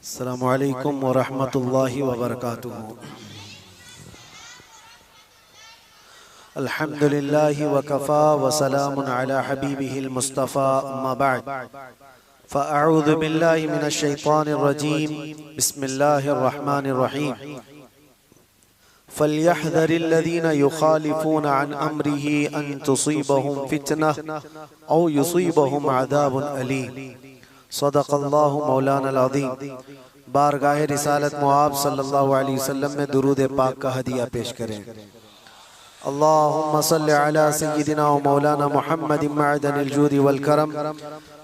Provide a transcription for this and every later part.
अस्सलामु अलैकुम व रहमतुल्लाहि व बरकातुहू। अल्हम्दुलिल्लाहि व कफ़ा व सलामुन अला हबीबिहिल मुस्तफ़ा अम्मा बअद फ़अऊज़ु बिल्लाहि मिनश शैतानिर रजीम बिस्मिल्लाहिर रहमानिर रहीम फ़लयहज़रिल्लज़ीना युख़ालिफ़ूना अन अम्रिही अन तुसीबहुम फ़ितनह औ युसीबहुम अज़ाबुन अलीम। सदक़ल्लाहु मौलाना अज़ीम। बारगाह रिसालत मुआब सल्लल्लाहु अलैहि वसल्लम में दुरूद पाक का हदिया पेश करें। अल्लाहुम्मा सल्लि अला सय्यिदिना व मौलाना मुहम्मदिन मअदनिल जूदि वल करम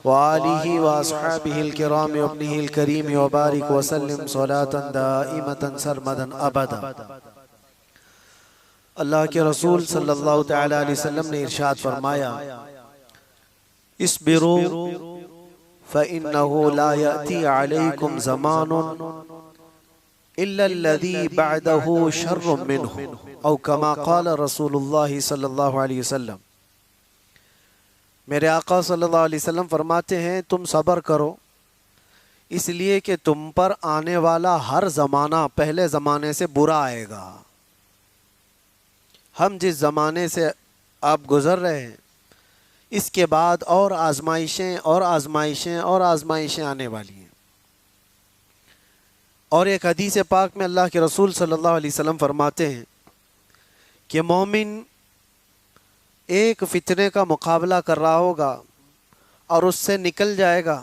व आलिहि व अस्हाबिहिल किराम व इब्निहिल करीम व बारिक व सल्लिम सलातन दाइमतन सरमदन अबदा। अल्लाह के रसूल सल्लल्लाहु तआला अलैहि वसल्लम ने इरशाद फरमाया, इस्बिरू फ़इन्नहु ला यअती अलैकुम ज़मानुन इल्लल्लज़ी बअदहु शर्रुम मिन्हु औ कमा क़ाल रसूलुल्लाह सल्लल्लाहु अलैहि वसल्लम। मेरे आका सल्लल्लाहु अलैहि वसल्लम फरमाते हैं, तुम सब्र करो इसलिए कि तुम पर आने वाला हर ज़माना पहले ज़माने से बुरा आएगा। हम जिस ज़माने से आप गुज़र रहे हैं इसके बाद और आजमाइशें और आजमाइशें और आजमाइशें आने वाली हैं। और एक हदीस पाक में अल्लाह के रसूल सल्लल्लाहु अलैहि वसल्लम फरमाते हैं कि मोमिन एक फितने का मुकाबला कर रहा होगा और उससे निकल जाएगा।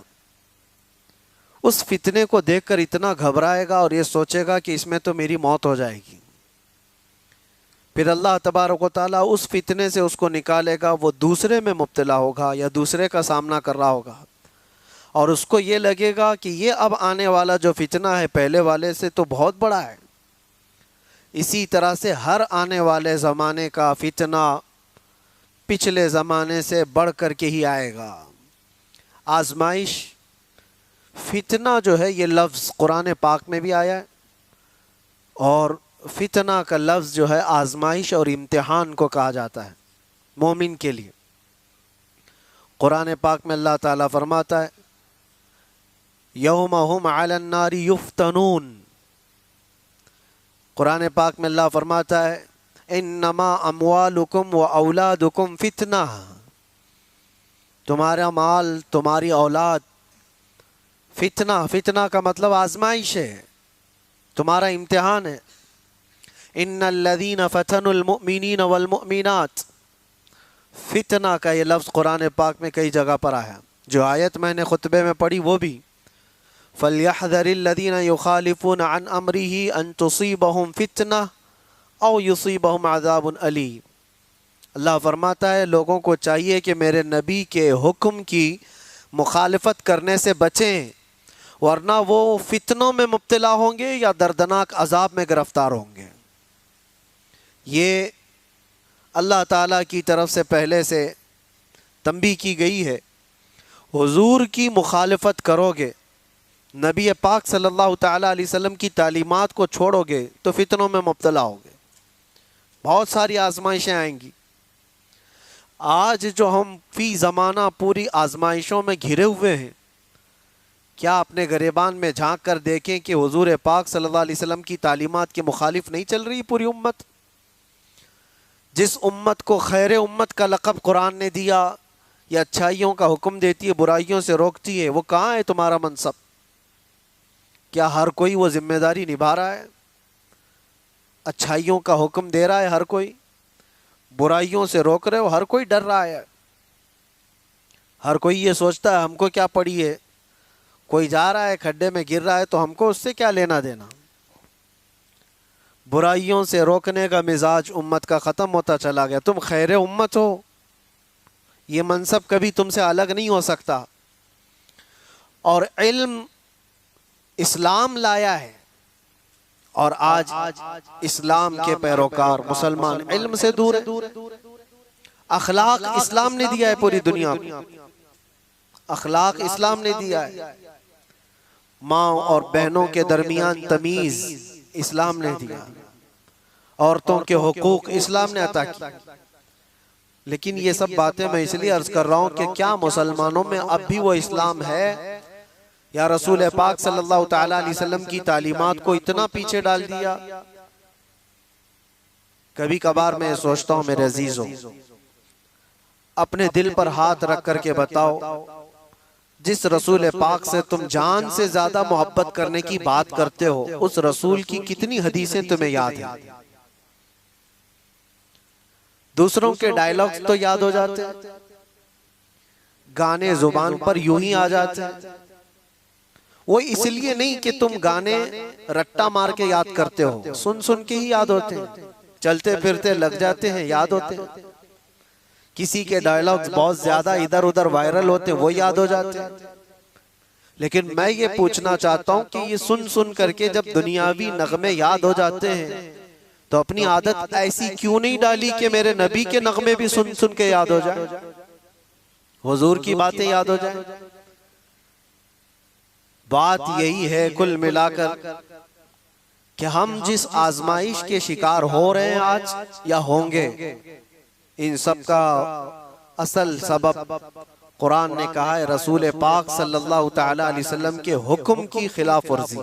उस फितने को देखकर इतना घबराएगा और ये सोचेगा कि इसमें तो मेरी मौत हो जाएगी। फिर अल्लाह तबारक व तआला उस फितने से उसको निकालेगा, वो दूसरे में मुब्तला होगा या दूसरे का सामना कर रहा होगा और उसको ये लगेगा कि ये अब आने वाला जो फितना है पहले वाले से तो बहुत बड़ा है। इसी तरह से हर आने वाले ज़माने का फितना पिछले ज़माने से बढ़ कर के ही आएगा। आजमाइश, फितना जो है ये लफ्ज़ कुरान पाक में भी आया है और फितना का लफ्ज़ जो है आजमाइश और इम्तिहान को कहा जाता है मोमिन के लिए। कुरान पाक में अल्लाह ताला फरमाता है, यौम हुम अलन नारी युफ्तनून। कुरान पाक में अल्लाह फरमाता है, इन्नमा अम्वालुकुम व औलादुकुम फितना। तुम्हारा माल, तुम्हारी औलाद फितना, फितना का मतलब आजमाइश है, तुम्हारा इम्तिहान है। इन्नल्लज़ीना फ़तनुल मुअमिनीन वल मुअमिनात। फितना का ये लफ्ज़ कुरान पाक में कई जगह पर आया। जो आयत मैंने खुतबे में पढ़ी वो भी, फ़लयहज़रिल्लज़ीना युख़ालिफ़ूना अन अम्रिही अन तुसीबहुम फ़ितना औ युसीबहुम अज़ाबुन अलीम। अल्लाह फरमाता है, लोगों को चाहिए कि मेरे नबी के हुक्म की मुखालफत करने से बचें, वरना वो फितनों में मुब्तला होंगे या दर्दनाक अजाब में गिरफ्तार होंगे। ये अल्लाह ताला की तरफ से पहले से तंबीह की गई है। हुजूर की मुखालफत करोगे, नबी पाक सल्लल्लाहु ताला अलैहि वसल्लम की तालीमात को छोड़ोगे तो फितनों में मुब्तला होगे, बहुत सारी आजमाइशें आएंगी। आज जो हम फी ज़माना पूरी आजमाइशों में घिरे हुए हैं, क्या अपने गिरेबान में झांक कर देखें कि हुजूर पाक सल्लल्लाहु अलैहि वसल्लम की तालीमात के मुखालिफ नहीं चल रही पूरी उम्मत। जिस उम्मत को खैर उम्मत का लक़ब कुरान ने दिया, या अच्छाइयों का हुक्म देती है, बुराइयों से रोकती है, वो कहाँ है तुम्हारा मनसब? क्या हर कोई वो जिम्मेदारी निभा रहा है? अच्छाइयों का हुक्म दे रहा है हर कोई, बुराइयों से रोक रहे हो हर कोई, डर रहा है हर कोई। ये सोचता है हमको क्या पड़ी है, कोई जा रहा है खड्डे में गिर रहा है तो हमको उससे क्या लेना देना। बुराइयों से रोकने का मिजाज उम्मत का ख़त्म होता चला गया। तुम खैर उम्मत हो, ये मनसब कभी तुमसे अलग नहीं हो सकता। और इल्म इस्लाम लाया है और आज इस्लाम के पैरोकार मुसलमान इल्म से दूर है। अखलाक इस्लाम ने दिया है पूरी दुनिया को, अखलाक इस्लाम ने दिया है। माँ और बहनों के दरमियान तमीज़ इस्लाम ने दिया, औरतों के हुकूक इस्लाम ने अता की। लेकिन ये सब बातें मैं इसलिए अर्ज कर रहा हूँ कि क्या मुसलमानों में अब भी वो इस्लाम है या रसूल पाक सल्लल्लाहु ताला अलैहि वसल्लम की तालीमात को इतना पीछे डाल दिया। कभी कभार मैं सोचता हूं मेरे अजीजों, अपने दिल पर हाथ रख करके बताओ, जिस रसूल पाक से तुम जान से ज्यादा मोहब्बत करने की बात करते हो, उस रसूल की कितनी हदीसें तुम्हें याद है? दूसरों के डायलॉग्स तो याद हो जाते, गाने जुबान पर यूं ही आ जाते। वो इसलिए नहीं कि तुम गाने रट्टा मार के याद करते हो, सुन सुन के ही याद होते हैं, चलते फिरते लग जाते हैं, याद होते हैं। किसी के डायलॉग्स बहुत ज्यादा इधर उधर वायरल होते हैं, वो याद हो जाते हैं। लेकिन मैं ये पूछना चाहता हूं कि ये सुन सुन करके जब दुनियावी नगमे याद हो जाते हैं, तो अपनी आदत ऐसी क्यों नहीं डाली कि मेरे नबी के नगमे भी सुन सुन के याद हो जाए, हुजूर की बातें याद हो जाए। बात यही है कुल मिलाकर कि हम जिस आजमाइश के शिकार हो रहे हैं आज या होंगे, इन सब का असल सबब कुरान ने कहा है रसूल पाक सल्लल्लाहु ताला अलैहि वसल्लम के हुक्म की खिलाफ वर्जी।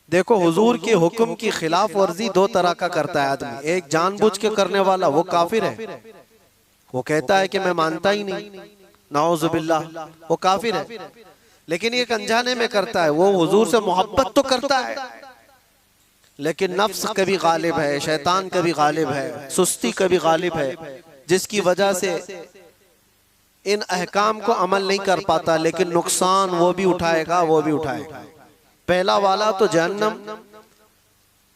देखो, हुजूर के हुक्म की खिलाफ वर्जी दो तरह का करता है आदमी। एक जानबूझ के करने वाला, वो काफिर है, वो कहता है कि मैं मानता ही नहीं, नाउजुबिल्लाह, वो काफिर है। लेकिन एक अनजाने में करता है, वो हुजूर से मोहब्बत तो करता है, लेकिन नफ्स कभी गालिब है, शैतान कभी गालिब है, सुस्ती कभी गालिब है, जिसकी वजह से इन अहकाम को अमल नहीं कर पाता, लेकिन नुकसान वो भी उठाएगा, वो भी उठाएगा। पहला वाला तो जहन्नम,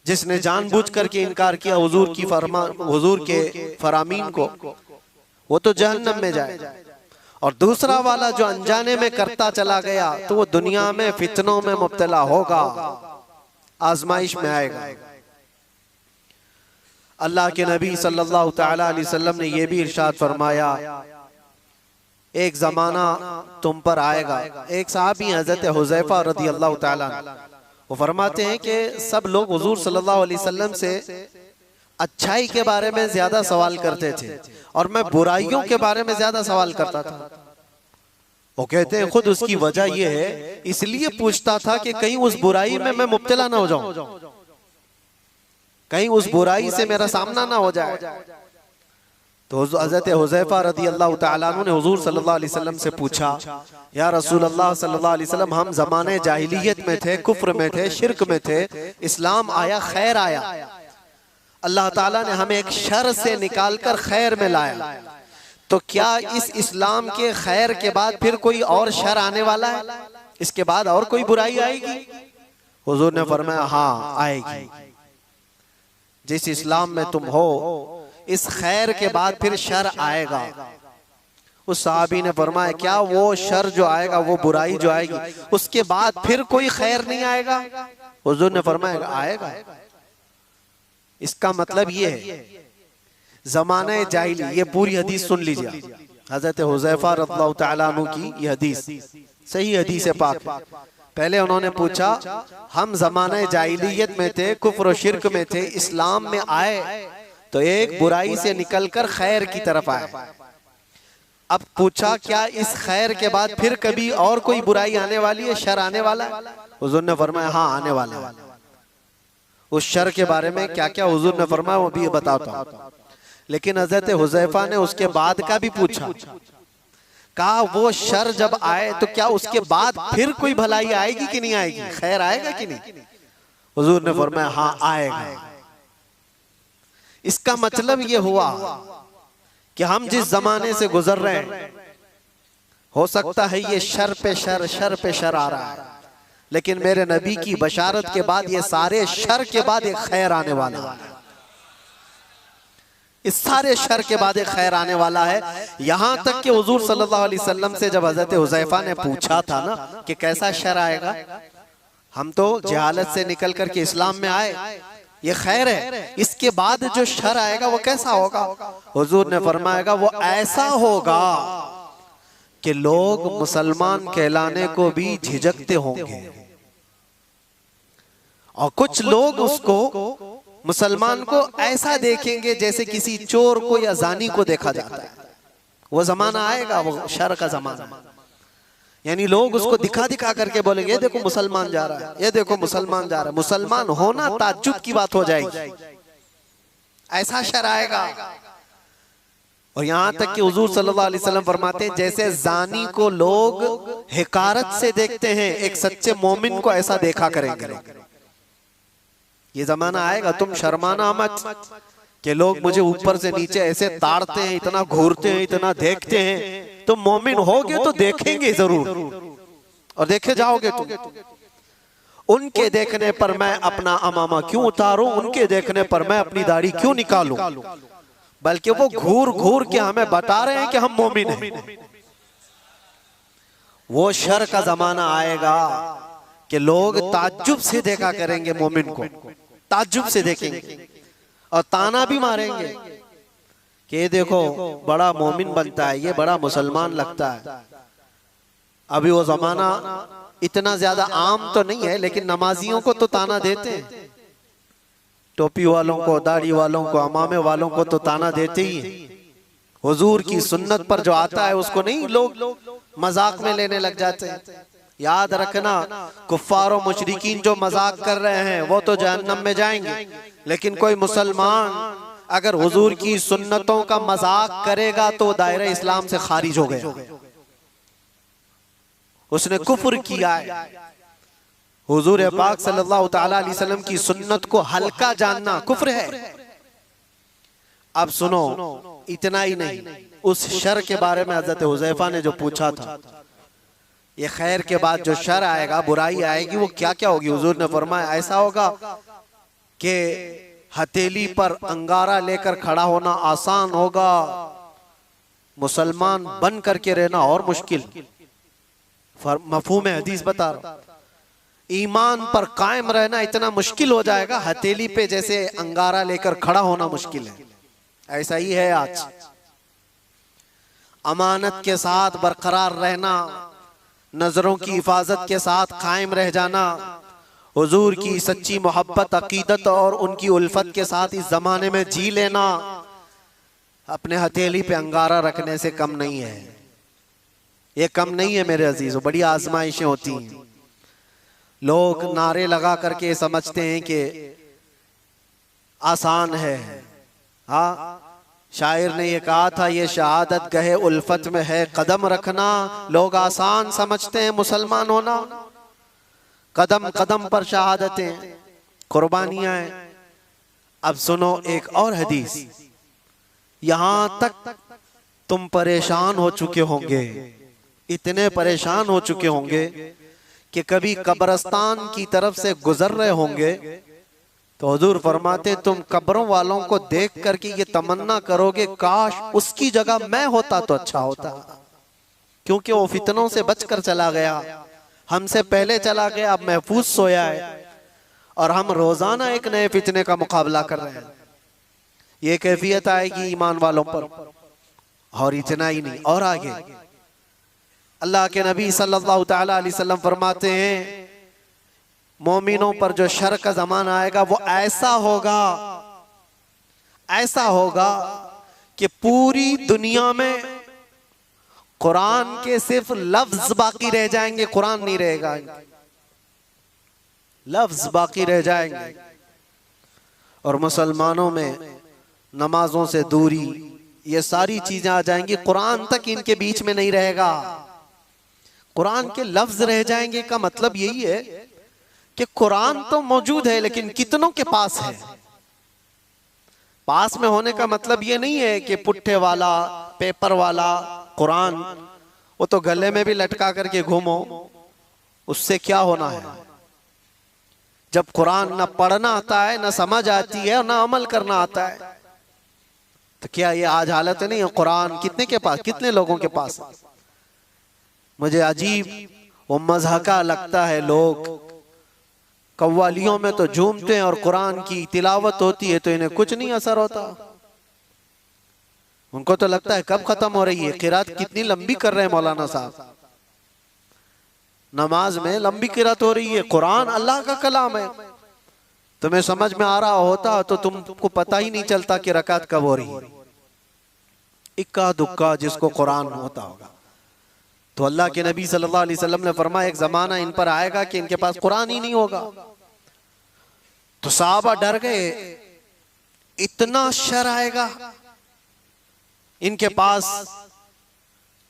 जिसने जानबूझ करके इनकार किया हुजूर की हुजूर के फरामीन को, वो तो जहन्नम में जाए। और दूसरा वाला जो अनजाने में करता चला गया, तो वो दुनिया में फितनों में मुब्तला होगा, आजमाइश में आएगा। अल्लाह के नबी सल्लल्लाहु ताला अलैहि वसल्लम ने यह भी इरशाद फरमाया, एक जमाना तुम पर आएगा। एक साहबी हजरत हुज़ैफा रज़ी अल्लाह ताला, वो फरमाते हैं कि सब लोग हुजूर सल्लल्लाहु अलैहि वसल्लम से अच्छाई के बारे में ज्यादा सवाल करते थे और मैं बुराइयों के बारे में ज्यादा सवाल करता था। वो कहते हैं खुद उसकी वजह यह है, इसलिए पूछता था कि कहीं उस बुराई में मैं मुब्तला ना हो जाऊं, कहीं उस बुराई से मेरा सामना ना हो जाए। तो हज़रत हुज़ैफा रज़ी अल्लाह तआला अन्हु ने हुजूर सल्लल्लाहु अलैहि वसल्लम से पूछा, या रसूल अल्लाह सल्लल्लाहु अलैहि वसल्लम, हम ज़माने जाहिलियत में थे, कुफ्र में थे, शिर्क में थे, इस्लाम आया, खैर आया, अल्लाह ताला ने हमें एक शर से निकालकर खैर में लाया, तो क्या इस इस्लाम के खैर के बाद फिर कोई और शर आने वाला है? इसके बाद और कोई बुराई आएगी? हुजूर ने फरमाया, हाँ आएगी। जिस इस्लाम में तुम हो, इस खैर के बाद फिर शर आएगा। उस साहबी ने फरमाया, क्या वो शर जो आएगा, वो बुराई जो आएगी, उसके बाद फिर कोई खैर नहीं आएगा? हुजूर ने फरमाया, आएगा। इसका मतलब ये है, ज़माने जाहिली, ये पूरी हदीस सुन लीजिए, हजरत हुज़ैफा रज़ियल्लाहु तआला अन्हु की ये हदीस सही हदीस है पाक। पहले उन्होंने पूछा, हम ज़माने जाहिलियत में थे, कुफ्र और शिर्क में थे, इस्लाम में आए तो एक बुराई से निकलकर खैर की तरफ आए। अब पूछा, क्या इस खैर के बाद फिर कभी और कोई बुराई आने वाली है, शर आने वाला है? हुजूर ने फरमाया, हाँ आने वाला है। उस शर के बारे में क्या क्या हुजूर ने फरमाया वो भी बताता हूं। लेकिन हजरत हुज़ैफा ने उसके बाद का भी पूछा, कहा वो शर जब आए तो क्या उसके बाद फिर कोई भलाई आएगी कि नहीं आएगी, खैर आएगा कि नहीं? हुजूर ने फरमाया, हाँ आएगा। इसका मतलब ये हुआ कि हम जिस जमाने से गुजर रहे हैं, हो सकता है ये शर पे शर आ रहा है, लेकिन मेरे नबी की बशारत के बाद ये सारे शर के बाद एक खैर आने वाला है। इस सारे शर के बाद एक खैर आने वाला है। यहां तक कि हुजूर सल्लल्लाहु अलैहि वसल्लम से जब हजरत हुज़ैफा ने पूछा था ना कि कैसा शर आएगा, हम तो जहालत से निकल करके इस्लाम में आए, ये खैर है, इसके बाद जो शर आएगा वो कैसा होगा? हुजूर ने फरमाएगा, वो ऐसा होगा कि लोग मुसलमान कहलाने को भी झिझकते होंगे और कुछ लोग उसको, मुसलमान को ऐसा देखेंगे जैसे किसी चोर को या जानी को देखा जाता है। वो जमाना आएगा, वो शर का जमाना। यानी लोग उसको दिखा दिखा करके बोलेंगे ये देखो मुसलमान जा रहा है, ये देखो मुसलमान जा रहा है। मुसलमान होना ताज्जुब की बात हो जाएगी, ऐसा शर आएगा। और यहां तक कि हुजूर सल्लल्लाहु अलैहि वसल्लम फरमाते हैं जैसे जानी को लोग हिकारत से देखते हैं, एक सच्चे मोमिन को ऐसा देखा करेंगे। ये जमाना आएगा, तुम शर्माना मत कि लोग मुझे ऊपर से नीचे ऐसे ताड़ते हैं, इतना घूरते हैं, इतना देखते हैं। तुम मोमिन होगे तो देखेंगे जरूर, और देखे जाओगे तुम। उनके देखने पर मैं अपना अमामा क्यों उतारूं, उनके देखने पर मैं अपनी दाढ़ी क्यों निकालूं, बल्कि वो घूर घूर के हमें बता रहे हैं कि हम मोमिन हैं। वो शर का जमाना आएगा कि लोग ताज्जुब से देखा करेंगे मोमिन को, ताज्जुब से देखेंगे और ताना भी मारेंगे कि ये देखो बड़ा मोमिन बनता है, ये बड़ा मुसलमान लगता है। अभी वो जमाना इतना ज्यादा आम तो नहीं है, लेकिन नमाजियों को तो ताना देते हैं, टोपी वालों को, दाढ़ी वालों को, अमामे वालों को तो ताना देते ही हैं। हुजूर की सुन्नत पर जो आता है उसको नहीं लोग मजाक में लेने लग जाते हैं। याद रखना, कुफ्फार और मुशरिकीन जो मजाक कर रहे हैं वो तो जहन्नम में जाएंगे, लेकिन कोई मुसलमान अगर हुजूर की सुन्नतों का मजाक करेगा तो दायरे इस्लाम से खारिज हो गया, उसने कुफ्र किया है। हुजूर पाक सल्लल्लाहु ताला अलैहि वसल्लम की सुन्नत को हल्का जानना कुफ्र है। अब सुनो, इतना ही नहीं, उस शर के बारे में हजरत हुज़ैफा ने जो पूछा था, ये खैर के बाद जो शर आएगा, बुराई आएगी, वो क्या क्या होगी। हुजूर ने फरमाया ऐसा होगा कि हथेली पर अंगारा लेकर खड़ा होना आसान होगा, मुसलमान बन करके रहना और मुश्किल। मफहूम हदीस बता रहा, ईमान पर कायम रहना इतना मुश्किल हो जाएगा, हथेली पे जैसे अंगारा लेकर खड़ा होना मुश्किल है। ऐसा ही है आज। अमानत के साथ बरकरार रहना, नजरों की हिफाजत के साथ कायम रह जाना, हुजूर की सच्ची मोहब्बत, अकीदत और उनकी उल्फत के साथ इस जमाने में जी लेना, अपने हथेली पे अंगारा रखने से कम नहीं है। ये कम नहीं है मेरे अजीजों, बड़ी आजमाइशें होती हैं। लोग नारे लगा करके समझते हैं कि आसान है। हाँ, शायर ने ये कहा था, ये शहादत गहे उल्फत में है कदम रखना। लोग आसान समझते हैं मुसलमान होना, कदम कदम पर शहादतें, कुर्बानियां हैं। अब सुनो एक और हदीस, यहां तक तुम परेशान हो चुके होंगे, इतने परेशान हो चुके होंगे कि कभी कब्रिस्तान की तरफ से गुजर रहे होंगे तो हुजूर फरमाते तुम कब्रों वालों को देख करके ये तमन्ना करोगे काश उसकी जगह मैं होता तो अच्छा होता, क्योंकि वो फितनों से बचकर चला गया, हमसे पहले चला गया, अब महफूज सोया है, और हम रोजाना एक नए फितने का मुकाबला कर रहे हैं। ये कैफियत आएगी ईमान वालों पर। और इतना ही नहीं, और आगे अल्लाह के नबी सल्लल्लाहु ताला अलैहि वसल्लम फरमाते हैं मोमिनों पर जो शर का जमाना आएगा वो ऐसा होगा कि पूरी दुनिया में कुरान के सिर्फ लफ्ज बाकी रह जाएंगे, कुरान नहीं रहेगा, लफ्ज बाकी रह जाएंगे। और मुसलमानों में नमाजों से दूरी, ये सारी चीजें आ जाएंगी, कुरान तक इनके बीच में नहीं रहेगा, कुरान के लफ्ज रह जाएंगे। का मतलब यही है कि कुरान तो मौजूद है लेकिन कितनों के पास है। पास में होने का मतलब ये नहीं है कि पुट्ठे वाला, पेपर वाला कुरान वो तो गले में भी लटका करके घूमो, उससे क्या होना है। जब कुरान ना पढ़ना आता है, ना समझ आती है और ना अमल करना आता है, तो क्या ये आज हालत नहीं है। कुरान कितने के पास, कितने लोगों के पास। मुझे अजीब वो मज़हका लगता है, लोग कव्वालियों में तो झूमते हैं और कुरान की तिलावत होती है तो इन्हें कुछ नहीं असर होता। उनको तो लगता है कब खत्म हो रही है, किरात कितनी लंबी कर रहे हैं मौलाना साहब, नमाज में लंबी किरात हो रही है। कुरान अल्लाह का कलाम है, तुम्हें समझ में आ रहा होता तो तुमको पता ही नहीं चलता कि रकात कब हो रही है। इक्का दुक्का जिसको कुरान होता होगा, तो अल्लाह के नबी सल्लल्लाहु अलैहि वसल्लम ने फरमाया एक जमाना इन पर आएगा कि इनके पास कुरान ही नहीं होगा। तो सहाबा डर गए, इतना शर आएगा इनके पास।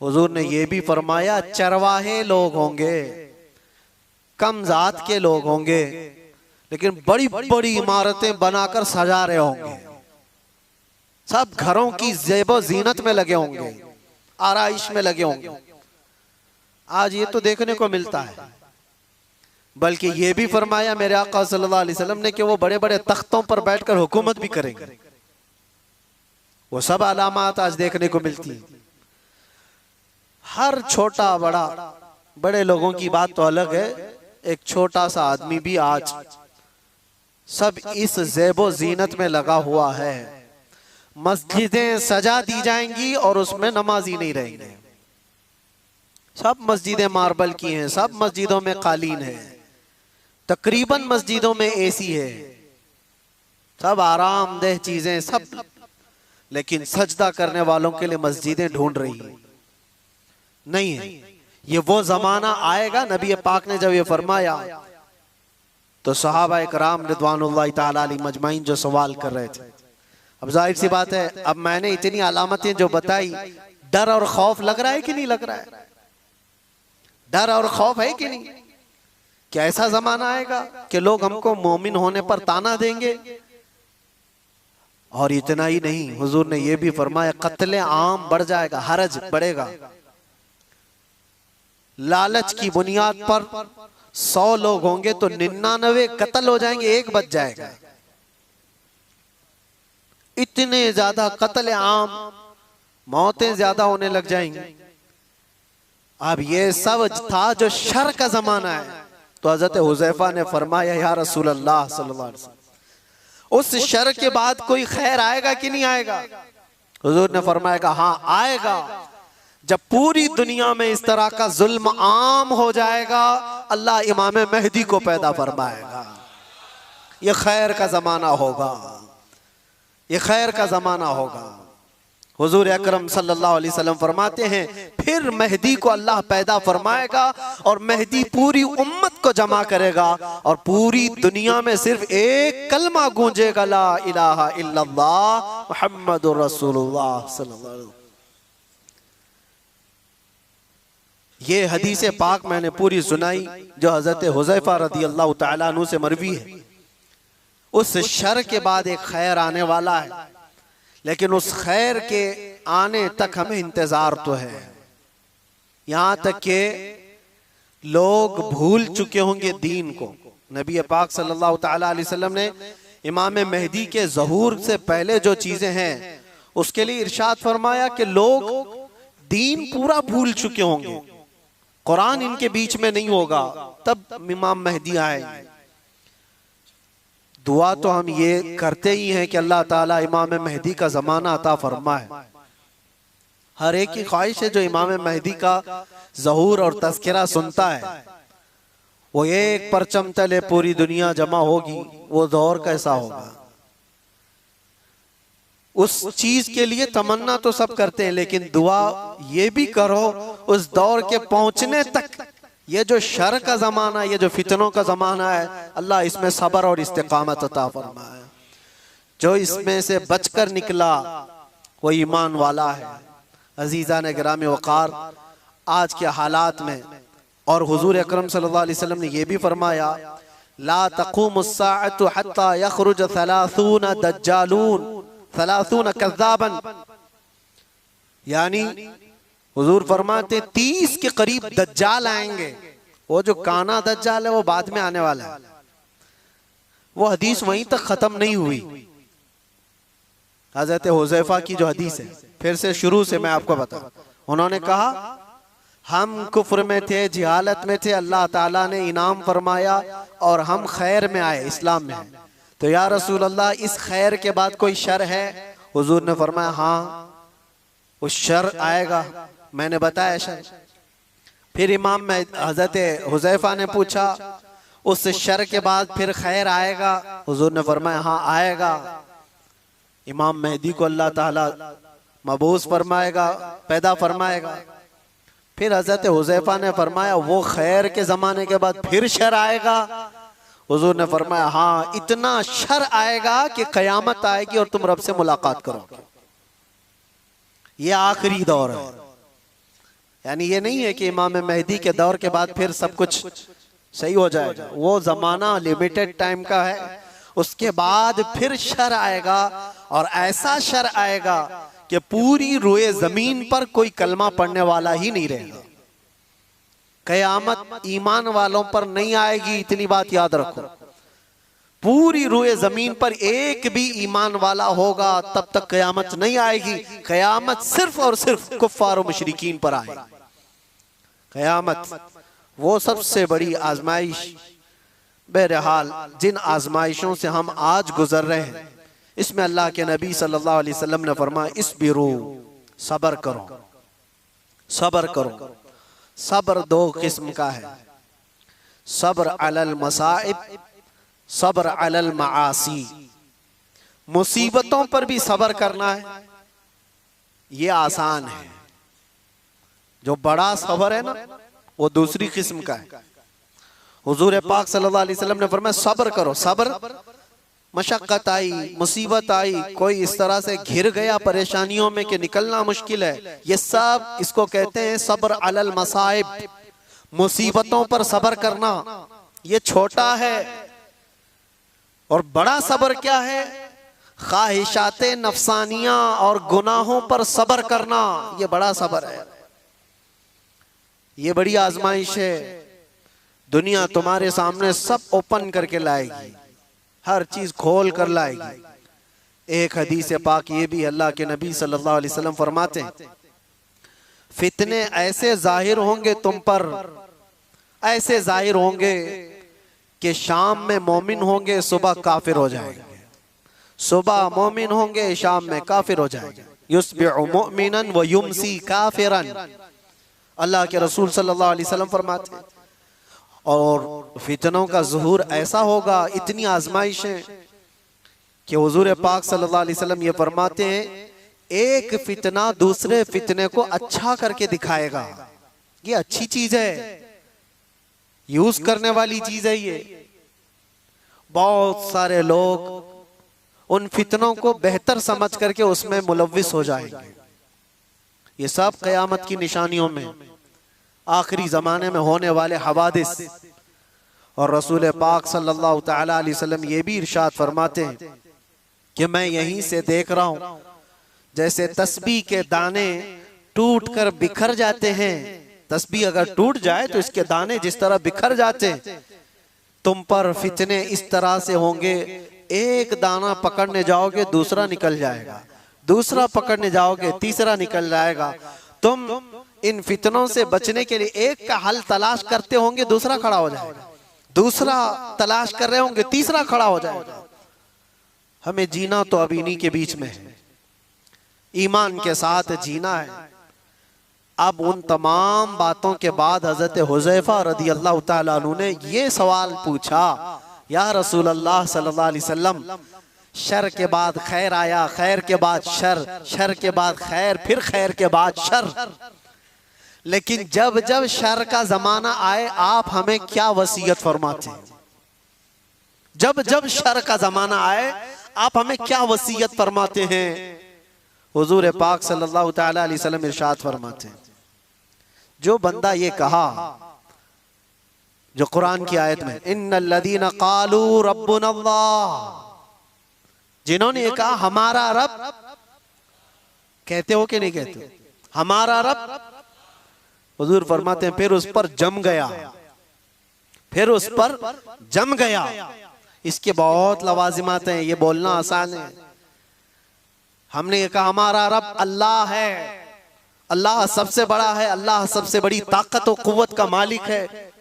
हुजूर ने यह भी फरमाया चरवाहे लोग होंगे, कम जात के लोग होंगे, लेकिन बड़ी बड़ी इमारतें बनाकर सजा रहे होंगे, सब घरों की ज़ेबो ज़ीनत में लगे होंगे, आराइश में लगे होंगे। आज ये तो देखने को मिलता है। बल्कि ये भी फरमाया मेरे आका सल्लल्लाहु अलैहि वसल्लम ने कि वो बड़े बड़े तख्तों पर बैठकर हुकूमत भी करेंगे। वो सब अलामात आज देखने को मिलती है। हर छोटा बड़ा, बड़े लोगों की बात तो अलग है, एक छोटा सा आदमी भी आज सब इस ज़ेबो ज़ीनत में लगा हुआ है। मस्जिदें सजा दी जाएंगी और उसमें नमाजी नहीं रहेंगे। सब मस्जिदें मार्बल की हैं, सब मस्जिदों में कालीन है, तकरीबन मस्जिदों में एसी है, सब आरामदेह चीजें सब, लेकिन सजदा करने वालों के लिए मस्जिदें ढूंढ रही है, नहीं है। ये वो जमाना आएगा। नबी पाक ने जब ये फरमाया तो सहाबा इकराम रिदवानुल्लाहि ताला अलैहिम मजमाइन जो सवाल कर रहे थे, अब जाहिर सी बात है, अब मैंने इतनी अलामतें जो बताई, डर और खौफ लग रहा है कि नहीं लग रहा है? डर और खौफ है कि नहीं? क्या ऐसा जमाना आएगा कि लोग हमको मोमिन होने पर ताना देंगे? और इतना ही नहीं, हुजूर ने यह भी फरमाया कत्ले आम बढ़ जाएगा, हरज बढ़ेगा। लालच की बुनियाद पर 100 लोग होंगे तो 99 कत्ल हो जाएंगे, एक बच जाएगा। इतने ज्यादा कत्ले आम, मौतें ज्यादा होने लग जाएंगी। अब ये सब था जो शर का जमाना है। तो हजरत हुज़ैफा ने फरमाया या रसूल अल्लाह सल्लल्लाहु अलैहि वसल्लम, उस शर के बाद कोई खैर आएगा कि नहीं आएगा? हुजूर ने फरमाया हाँ आएगा। जब पूरी दुनिया में इस तरह का जुल्म आम हो जाएगा, अल्लाह इमाम मेहदी को पैदा फरमाएगा। ये खैर का जमाना होगा, ये खैर का जमाना होगा। हुजूर अकरम सल्लल्लाहु अलैहि वसल्लम फरमाते हैं फिर मेहदी को अल्लाह पैदा फरमाएगा और मेहदी पूरी उम्मत को जमा करेगा और पूरी दुनिया में सिर्फ एक कलमा गूंजेगा, ला इलाहा इल्लल्लाह मुहम्मदुर रसूलुल्लाह सल्लल्लाहु अलैहि वसल्लम। ये हदीस पाक मैंने पूरी सुनाई जो हजरत हुज़ैफा रदियल्लाहु ताला अन्हु से मरवी है। उस शर के बाद एक खैर आने वाला है, लेकिन उस खैर के आने तक हमें इंतजार तो है। यहां तक के लोग भूल चुके होंगे दीन को। नबी पाक सल्लल्लाहु ताला अलैहि वसल्लम ने इमाम मेहदी के ज़हूर से पहले जो चीजें हैं उसके लिए इरशाद फरमाया कि लोग दीन पूरा भूल चुके होंगे, कुरान इनके बीच में नहीं होगा, तब इमाम मेहदी आए। दुआ तो हम ये करते ही हैं कि अल्लाह ताला इमाम मेहदी का जमाना अता फरमाए। हर एक की ख्वाहिश है जो इमाम मेहदी का ज़हूर और तज़किरा सुनता है, वो एक परचम तले पूरी दुनिया जमा होगी, वो दौर कैसा होगा। उस चीज के लिए तमन्ना तो सब करते हैं, लेकिन दुआ ये भी करो उस दौर के पहुंचने तक। ये जो शर का जमाना, ये जो फितनों का जमाना है, अल्लाह इसमें सब्र और इस्तिकामत अता फरमाए। जो इसमें से बचकर निकला वो ईमान वाला है। अजीजा ने गिरामी वकार, आज के हालात में और हुजूर अकरम सल्लल्लाहु अलैहि वसल्लम ने यह भी फरमाया ला तक़ूमुस्साअतु हत्ता यख़रुज 30 दज्जालून 30 कज़्ज़ाबन, यानी हुजूर फरमाते 30 के करीब दज्जाल आएंगे। वो जो काना दज्जाल है वो बाद में आने वाला है। वो हदीस वहीं तक खत्म नहीं हुई। हजरत हुज़ैफा की जो हदीस है, फिर से शुरू से मैं आपको बता, उन्होंने कहा हम कुफ्र में थे, जिहालत में थे, अल्लाह ताला ने इनाम फरमाया और हम खैर में आए, इस्लाम में आए। तो या रसूल अल्लाह इस खैर के बाद कोई शर है? हुजूर ने फरमाया हाँ उस शर आएगा, मैंने बताया शर। फिर इमाम में हजरत हुज़ैफा ने पूछा उस शर के बाद फिर खैर आएगा? हुजूर ने फरमाया हाँ आएगा। इमाम मेहदी को अल्लाह ताला मबूस फरमाएगा, पैदा फरमाएगा। फिर हजरत हुज़ैफा ने फरमाया वो खैर के ज़माने के बाद फिर शर आएगा? हुजूर ने फरमाया हाँ, इतना शर आएगा कि क़यामत आएगी और तुम रब से मुलाकात करोगे। ये आखिरी दौर है। यानी ये नहीं है कि इमाम मेहदी के दौर के बाद फिर सब कुछ सही हो जाएगा। वो ज़माना लिमिटेड टाइम का है, उसके बाद फिर शर आएगा और ऐसा शर आएगा कि पूरी रोए ज़मीन पर कोई कलमा पढ़ने वाला ही नहीं रहेगा। क़यामत ईमान वालों पर नहीं आएगी, इतनी बात याद रखो। पूरी रोए ज़मीन पर एक भी ईमान वाला होगा तब तक क़यामत नहीं आएगी। क़यामत सिर्फ और सिर्फ कुफ़ार और मुशरिकीन पर आएगी। क़यामत वो सबसे बड़ी आजमाइश। बहरहाल जिन आजमाइशों से हम आज गुजर रहे हैं, इसमें अल्लाह के नबी सल्लल्लाहु अलैहि वसल्लम ने फरमाया इस्बिरू, सब्र करो, सब्र करो। सब्र दो किस्म का है, सब्र अलल मसाइब, सब्र अलल मासी। मुसीबतों पर भी सब्र करना है, ये आसान है। जो बड़ा सब्र है ना, वो दूसरी किस्म का है। हुजूर पाक सल्लल्लाहु अलैहि वसल्लम ने फरमाया सब्र करो। सब्र, मशक्कत आई, मुसीबत आई, कोई इस तरह से घिर गया परेशानियों में कि निकलना मुश्किल है, ये सब इसको कहते हैं सब्र अलल मसाइब। मुसीबतों पर सब्र करना ये छोटा है। और बड़ा सब्र क्या है? ख्वाहिशाते नफसानिया और गुनाहों पर सब्र करना, ये बड़ा सब्र है। ये बड़ी आजमाइश है। दुनिया तुम्हारे सामने सब ओपन करके लाएगी, हर चीज खोल कर लाएगी। एक हदीस पाक ये भी, अल्लाह के नबी सल्लल्लाहु अलैहि वसल्लम फरमाते हैं फितने ऐसे जाहिर होंगे तुम पर, ऐसे जाहिर होंगे कि शाम में मोमिन होंगे, सुबह काफिर हो जाएंगे। सुबह मोमिन होंगे, शाम में काफिर हो जाएंगे। युस्बिहु मुमिनन व युमसी काफिरन, अल्लाह के रसूल सल्लल्लाहु अलैहि वसल्लम फरमाते हैं। और फितनों का ज़ुहूर ऐसा होगा, इतनी आजमाइशें कि हुजूर पाक सल्लल्लाहु अलैहि वसल्लम ये फरमाते हैं एक फितना दूसरे फितने को अच्छा करके दिखाएगा। ये अच्छी चीज है, यूज करने वाली चीज है। ये बहुत सारे लोग उन फितनों को बेहतर समझ करके उसमें मुलव्विस हो जाएंगे। ये सब क़यामत की निशानियों में, आखिरी ज़माने में होने वाले हवादिस। और रसूल पाक सल्लल्लाहु तआला अलैहि वसल्लम ये भी इरशाद फरमाते हैं कि मैं यहीं से देख रहा हूँ जैसे तस्बीह के दाने टूट कर बिखर जाते हैं। तस्बीह अगर टूट जाए तो इसके दाने जिस तरह बिखर जाते हैं, तुम पर फितने इस तरह से होंगे, एक दाना पकड़ने जाओगे दूसरा निकल जाएगा, दूसरा पकड़ने जाओगे तीसरा निकल जाएगा। तुम इन फितनों से बचने के लिए एक का हल तलाश करते होंगे, दूसरा खड़ा हो जाएगा, दूसरा तलाश कर रहे होंगे, तीसरा खड़ा हो जाएगा। हमें जीना तो अब इन्हीं के बीच में है, ईमान के साथ जीना है। अब उन तमाम बातों के बाद हजरत हुज़ैफा रदी अल्लाह ताला अन्हु ने ये सवाल पूछा, या रसूल अल्लाह सल्लल्लाहु अलैहि वसल्लम, शर के बाद खैर आया, खैर के बाद शर, शर के बाद खैर, फिर खैर के बाद शर, लेकिन जब जब शर का जमाना आए आप हमें क्या वसीयत फरमाते हैं? जब जब शर का जमाना आए आप हमें क्या वसीयत फरमाते हैं? हुजूर पाक सल्लल्लाहु तआला अलैहि वसल्लम इरशाद फरमाते हैं, जो बंदा ये कहा, जो कुरान की आयत में इन्नल लदीना क़ालू रब्बुनल्लाह, जिन्होंने ये कहा हमारा रब, कहते हो कि नहीं कहते हो हमारा रब? हुजूर फरमाते हैं फिर उस पर जम गया, फिर उस पर जम गया। इसके बहुत लवाजिमात हैं, ये बोलना आसान है। हमने ये कहा हमारा रब अल्लाह है, अल्लाह सबसे बड़ा है, अल्लाह सबसे बड़ी ताकत और कुव्वत का मालिक है,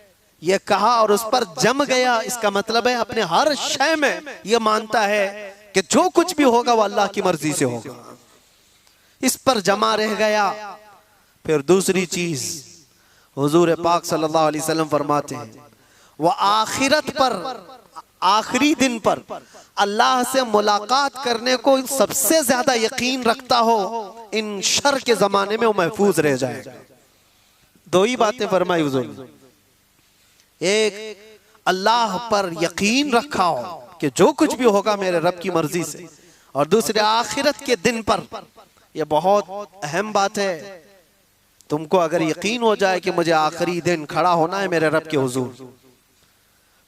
ये कहा और उस पर जम गया। इसका मतलब है अपने हर शय में ये मानता है कि जो कुछ भी होगा वो अल्लाह की मर्जी से होगा, इस पर जमा रह गया। फिर दूसरी चीज हुजूर पाक सल्लल्लाहु अलैहि वसल्लम फरमाते हैं, वो आखिरत पर, आखिरी दिन पर अल्लाह से मुलाकात करने को सबसे ज्यादा यकीन रखता हो, इन शर के जमाने में वो महफूज रह जाएगा। दो ही बातें फरमाई हुजूर ने। एक, अल्लाह पर यकीन रखा हो कि जो कुछ भी होगा मेरे रब की मर्जी से, और दूसरे आखिरत के दिन पर। यह बहुत अहम बात है। तुमको अगर यकीन हो जाए कि मुझे आखिरी दिन खड़ा होना है मेरे रब के हुजूर,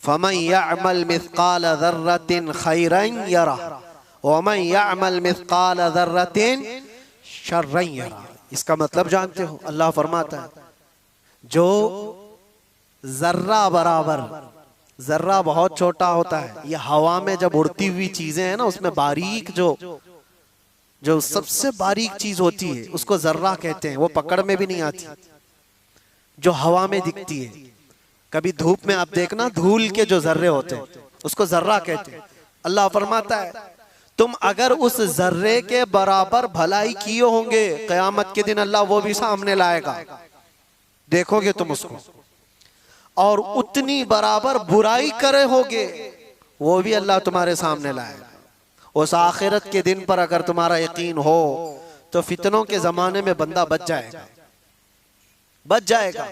फमन यअमल मिस्काल ज़र्रतिन खैरन यरा वमन यअमल मिस्काल ज़र्रतिन शर्रन यरा। इसका मतलब जानते हो? अल्लाह फरमाता है जो जर्रा बराबर, जर्रा बहुत छोटा होता है, ये हवा में जब उड़ती हुई चीजें हैं ना, उसमें बारीक जो सबसे बारीक चीज होती है उसको जर्रा कहते हैं। वो पकड़ में भी नहीं आती, जो हवा में दिखती है। कभी धूप में आप देखना, धूल के जो जर्रे होते हैं उसको जर्रा कहते हैं। अल्लाह फरमाता है तुम अगर उस जर्रे के बराबर भलाई किए होंगे, कयामत के दिन अल्लाह वो भी सामने लाएगा, देखोगे तुम उसको, और उतनी बराबर बुराई करे होगे वो भी अल्लाह तुम्हारे सामने लाएगा। उस आखिरत के दिन पर अगर तुम्हारा यकीन हो तो फितनों के जमाने में बंदा बच जाएगा, बच जाएगा।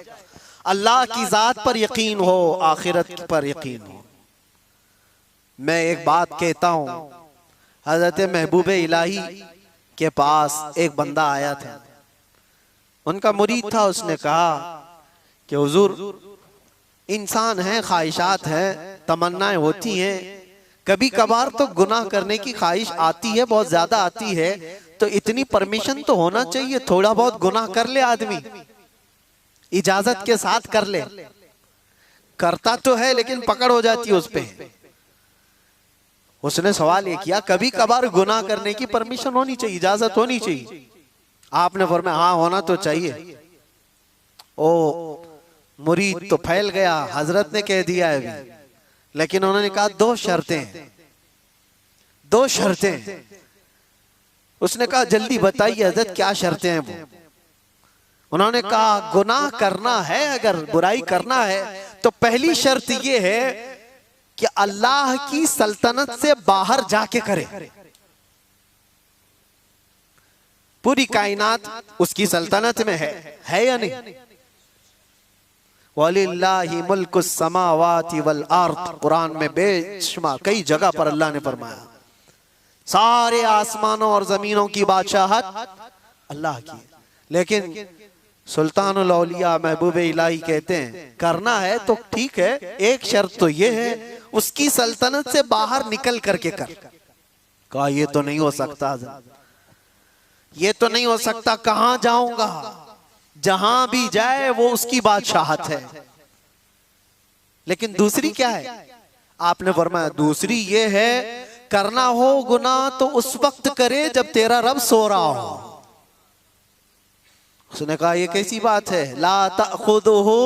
अल्लाह की जात पर यकीन हो, आखिरत पर यकीन हो। मैं एक बात कहता हूं, हजरत महबूब इलाही के पास एक बंदा आया था, उनका मुरीद था। उसने कहा कि हुजूर, इंसान है, ख्वाहिशात हैं, तमन्नाएं होती हैं, कभी कभार तो गुनाह करने की ख्वाहिश आती है, बहुत ज्यादा आती है, तो इतनी परमिशन तो होना चाहिए, थोड़ा बहुत गुनाह कर ले आदमी, इजाजत के साथ कर ले। करता तो है लेकिन पकड़ हो जाती है उस पे। उसने सवाल ये किया, कभी कभार गुनाह करने की परमिशन होनी चाहिए, इजाजत होनी चाहिए? आपने फरमाया हाँ होना तो चाहिए। ओ मुरीद तो फैल गया, हजरत ने कह दिया है अभी, लेकिन उन्होंने कहा दो शर्तें हैं, दो शर्तें हैं। उसने कहा जल्दी बताइए हजरत क्या शर्तें हैं वो? उन्होंने कहा गुनाह करना है, अगर बुराई करना है तो पहली शर्त ये है कि अल्लाह की सल्तनत से बाहर जाके करे। पूरी कायनात उसकी सल्तनत में है या नहीं? वलिल्लाहि मुल्कुस समावाति वल अर्द, कुरान में बेशुमार कई जगह पर अल्लाह ने फरमाया सारे आसमानों और जमीनों की बादशाहत अल्लाह की। लेकिन सुल्तानुल औलिया महबूब इलाही कहते हैं करना है तो ठीक है, एक शर्त तो ये है उसकी सल्तनत से बाहर निकल करके कर। कहा ये तो नहीं हो सकता, ये तो नहीं हो सकता, कहां जाऊंगा? जहां भी जाए वो उसकी बादशाहत है। लेकिन दूसरी क्या है? आपने फरमाया दूसरी ये है करना हो गुनाह तो उस वक्त करे जब तेरा रब सो रहा हो। उसने कहा ये कैसी बात है? ला तअखुदुहु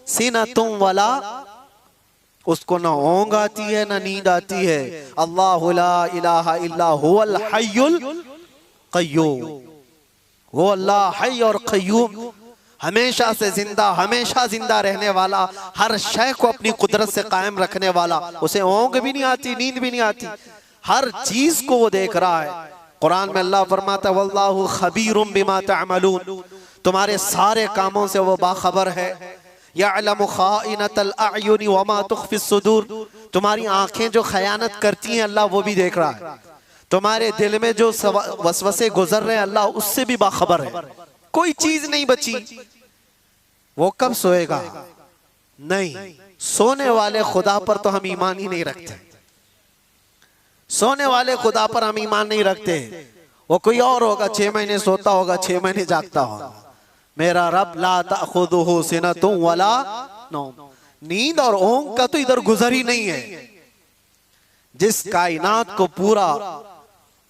सिनतुम वला, उसको ना ऊंघ आती है ना नींद आती है। अल्लाहु ला इलाहा इल्ला हुवल हय्युल क़य्यूम, वो अल्लाह हय और क़य्यूम, हमेशा से जिंदा, हमेशा जिंदा रहने वाला, हर शय को अपनी कुदरत से कायम रखने वाला। उसे ऊंघ भी नहीं आती, नींद भी नहीं आती, हर चीज को वो देख रहा है। कुरान में अल्लाह फरमाता है वल्लाहु खबीरुम बिमा तअमलून, तुम्हारे सारे कामों से वो बाखबर है। यअलमु खाइनतल अयुनि वमा तुख्फिस सुदूर, तुम्हारी आंखें जो खयानत करती हैं अल्लाह वो भी देख रहा है। तुम्हारे दिल में जो वसवसे गुजर रहे हैं अल्लाह उससे भी बाखबर है। कोई चीज नहीं बची। वो कब सोएगा? नहीं, सोने वाले खुदा पर तो हम ईमान ही नहीं रखते। सोने वाले खुदा पर हम ईमान नहीं रखते। वो कोई और होगा, 6 महीने सोता होगा, 6 महीने जागता होगा। मेरा रब ला तअखुदुहु सिनतुम वला नौम, नींद और ऊंघ का तो इधर गुजर ही नहीं है। जिस कायनात को पूरा